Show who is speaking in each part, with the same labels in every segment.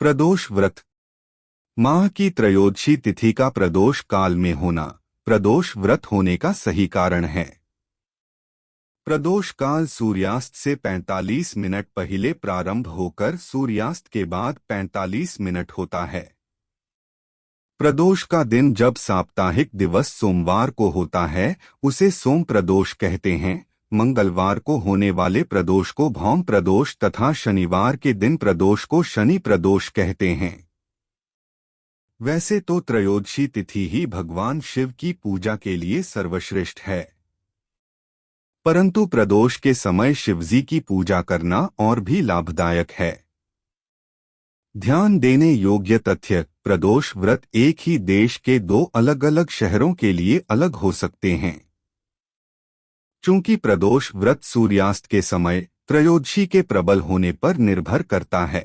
Speaker 1: प्रदोष व्रत। माह की त्रयोदशी तिथि का प्रदोष काल में होना प्रदोष व्रत होने का सही कारण है। प्रदोष काल सूर्यास्त से 45 मिनट पहले प्रारंभ होकर सूर्यास्त के बाद 45 मिनट होता है। प्रदोष का दिन जब साप्ताहिक दिवस सोमवार को होता है उसे सोम प्रदोष कहते हैं। मंगलवार को होने वाले प्रदोष को भौम प्रदोष तथा शनिवार के दिन प्रदोष को शनि प्रदोष कहते हैं। वैसे तो त्रयोदशी तिथि ही भगवान शिव की पूजा के लिए सर्वश्रेष्ठ है, परंतु प्रदोष के समय शिवजी की पूजा करना और भी लाभदायक है। ध्यान देने योग्य तथ्य, प्रदोष व्रत एक ही देश के दो अलग अलग शहरों के लिए अलग हो सकते हैं। चूंकि प्रदोष व्रत सूर्यास्त के समय त्रयोदशी के प्रबल होने पर निर्भर करता है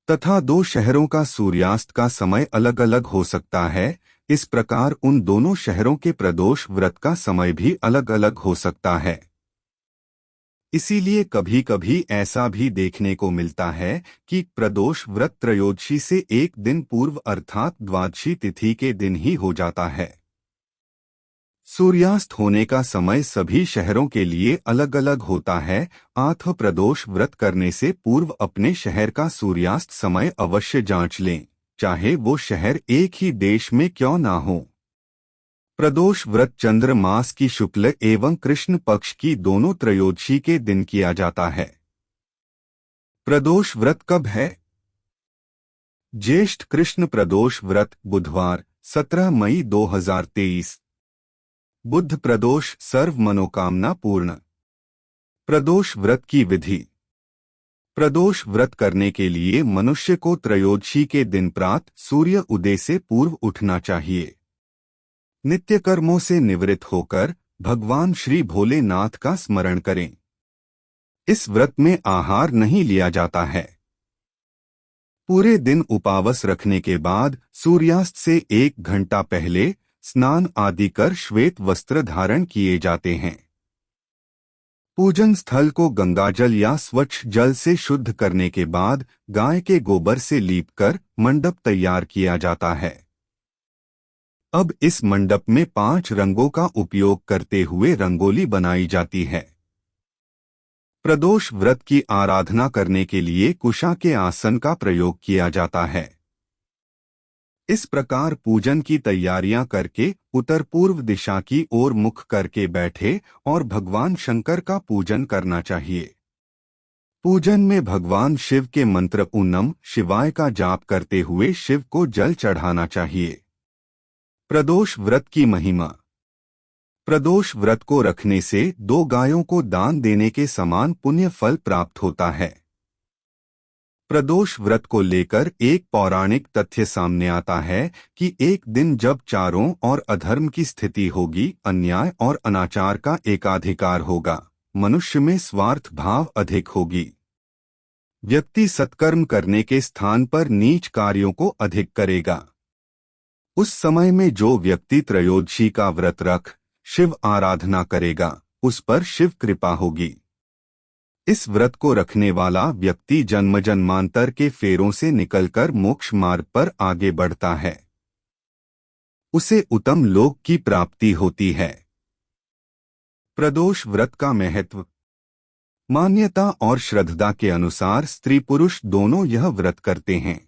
Speaker 1: तथा दो शहरों का सूर्यास्त का समय अलग अलग हो सकता है, इस प्रकार उन दोनों शहरों के प्रदोष व्रत का समय भी अलग अलग हो सकता है। इसीलिए कभी कभी ऐसा भी देखने को मिलता है कि प्रदोष व्रत त्रयोदशी से एक दिन पूर्व अर्थात द्वादशी तिथि के दिन ही हो जाता है। सूर्यास्त होने का समय सभी शहरों के लिए अलग अलग होता है, अतः प्रदोष व्रत करने से पूर्व अपने शहर का सूर्यास्त समय अवश्य जांच लें, चाहे वो शहर एक ही देश में क्यों ना हो। प्रदोष व्रत चंद्र मास की शुक्ल एवं कृष्ण पक्ष की दोनों त्रयोदशी के दिन किया जाता है। प्रदोष व्रत कब है? ज्येष्ठ कृष्ण प्रदोष व्रत बुधवार 17 मई 2023। बुध प्रदोष सर्व मनोकामना पूर्ण। प्रदोष व्रत की विधि। प्रदोष व्रत करने के लिए मनुष्य को त्रयोदशी के दिन प्रातः सूर्य उदय से पूर्व उठना चाहिए। नित्य कर्मों से निवृत्त होकर भगवान श्री भोलेनाथ का स्मरण करें। इस व्रत में आहार नहीं लिया जाता है। पूरे दिन उपवास रखने के बाद सूर्यास्त से 1 घंटा पहले स्नान आदि कर श्वेत वस्त्र धारण किए जाते हैं। पूजन स्थल को गंगाजल या स्वच्छ जल से शुद्ध करने के बाद गाय के गोबर से लीपकर मंडप तैयार किया जाता है। अब इस मंडप में 5 रंगों का उपयोग करते हुए रंगोली बनाई जाती है। प्रदोष व्रत की आराधना करने के लिए कुशा के आसन का प्रयोग किया जाता है। इस प्रकार पूजन की तैयारियां करके उत्तर पूर्व दिशा की ओर मुख करके बैठे और भगवान शंकर का पूजन करना चाहिए। पूजन में भगवान शिव के मंत्र ॐ नमः शिवाय का जाप करते हुए शिव को जल चढ़ाना चाहिए। प्रदोष व्रत की महिमा। प्रदोष व्रत को रखने से 2 गायों को दान देने के समान पुण्य फल प्राप्त होता है। प्रदोष व्रत को लेकर एक पौराणिक तथ्य सामने आता है कि एक दिन जब चारों ओर अधर्म की स्थिति होगी, अन्याय और अनाचार का एकाधिकार होगा, मनुष्य में स्वार्थ भाव अधिक होगी, व्यक्ति सत्कर्म करने के स्थान पर नीच कार्यों को अधिक करेगा। उस समय में जो व्यक्ति त्रयोदशी का व्रत रख शिव आराधना करेगा, उस पर शिव कृपा होगी। इस व्रत को रखने वाला व्यक्ति जन्म जन्मांतर के फेरों से निकलकर मोक्ष मार्ग पर आगे बढ़ता है। उसे उत्तम लोक की प्राप्ति होती है। प्रदोष व्रत का महत्व। मान्यता और श्रद्धा के अनुसार स्त्री पुरुष दोनों यह व्रत करते हैं।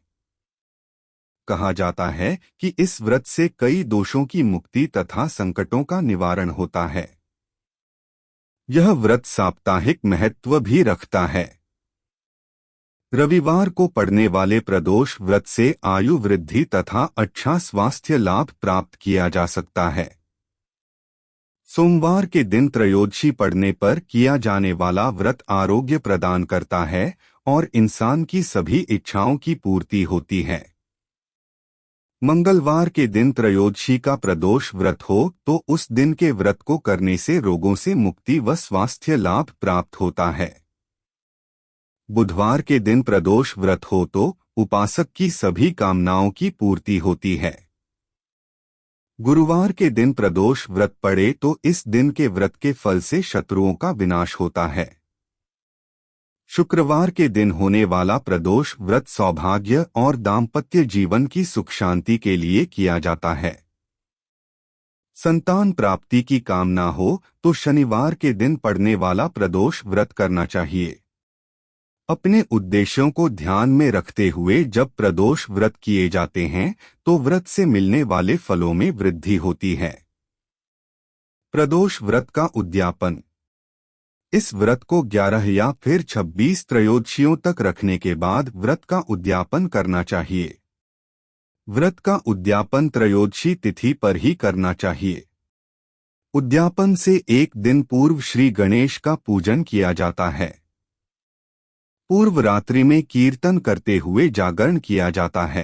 Speaker 1: कहा जाता है कि इस व्रत से कई दोषों की मुक्ति तथा संकटों का निवारण होता है। यह व्रत साप्ताहिक महत्व भी रखता है। रविवार को पड़ने वाले प्रदोष व्रत से आयु वृद्धि तथा अच्छा स्वास्थ्य लाभ प्राप्त किया जा सकता है। सोमवार के दिन त्रयोदशी पड़ने पर किया जाने वाला व्रत आरोग्य प्रदान करता है और इंसान की सभी इच्छाओं की पूर्ति होती है। मंगलवार के दिन त्रयोदशी का प्रदोष व्रत हो तो उस दिन के व्रत को करने से रोगों से मुक्ति व स्वास्थ्य लाभ प्राप्त होता है। बुधवार के दिन प्रदोष व्रत हो तो उपासक की सभी कामनाओं की पूर्ति होती है। गुरुवार के दिन प्रदोष व्रत पड़े तो इस दिन के व्रत के फल से शत्रुओं का विनाश होता है। शुक्रवार के दिन होने वाला प्रदोष व्रत सौभाग्य और दाम्पत्य जीवन की सुख शांति के लिए किया जाता है। संतान प्राप्ति की कामना हो तो शनिवार के दिन पड़ने वाला प्रदोष व्रत करना चाहिए। अपने उद्देश्यों को ध्यान में रखते हुए जब प्रदोष व्रत किए जाते हैं तो व्रत से मिलने वाले फलों में वृद्धि होती है। प्रदोष व्रत का उद्यापन। इस व्रत को 11 या फिर 26 त्रयोदशियों तक रखने के बाद व्रत का उद्यापन करना चाहिए। व्रत का उद्यापन त्रयोदशी तिथि पर ही करना चाहिए। उद्यापन से एक दिन पूर्व श्री गणेश का पूजन किया जाता है। पूर्व रात्रि में कीर्तन करते हुए जागरण किया जाता है।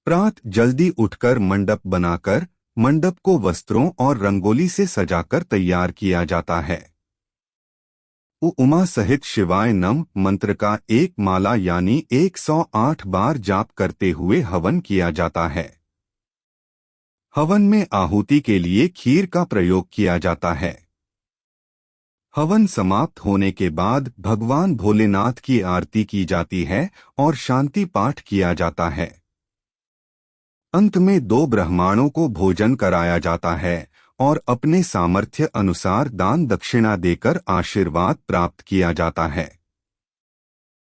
Speaker 1: प्रातः जल्दी उठकर मंडप बनाकर मंडप को वस्त्रों और रंगोली से सजाकर तैयार किया जाता है। उमा सहित शिवाय नम मंत्र का एक माला यानी 108 बार जाप करते हुए हवन किया जाता है। हवन में आहुति के लिए खीर का प्रयोग किया जाता है। हवन समाप्त होने के बाद भगवान भोलेनाथ की आरती की जाती है और शांति पाठ किया जाता है। अंत में 2 ब्राह्मणों को भोजन कराया जाता है और अपने सामर्थ्य अनुसार दान दक्षिणा देकर आशीर्वाद प्राप्त किया जाता है।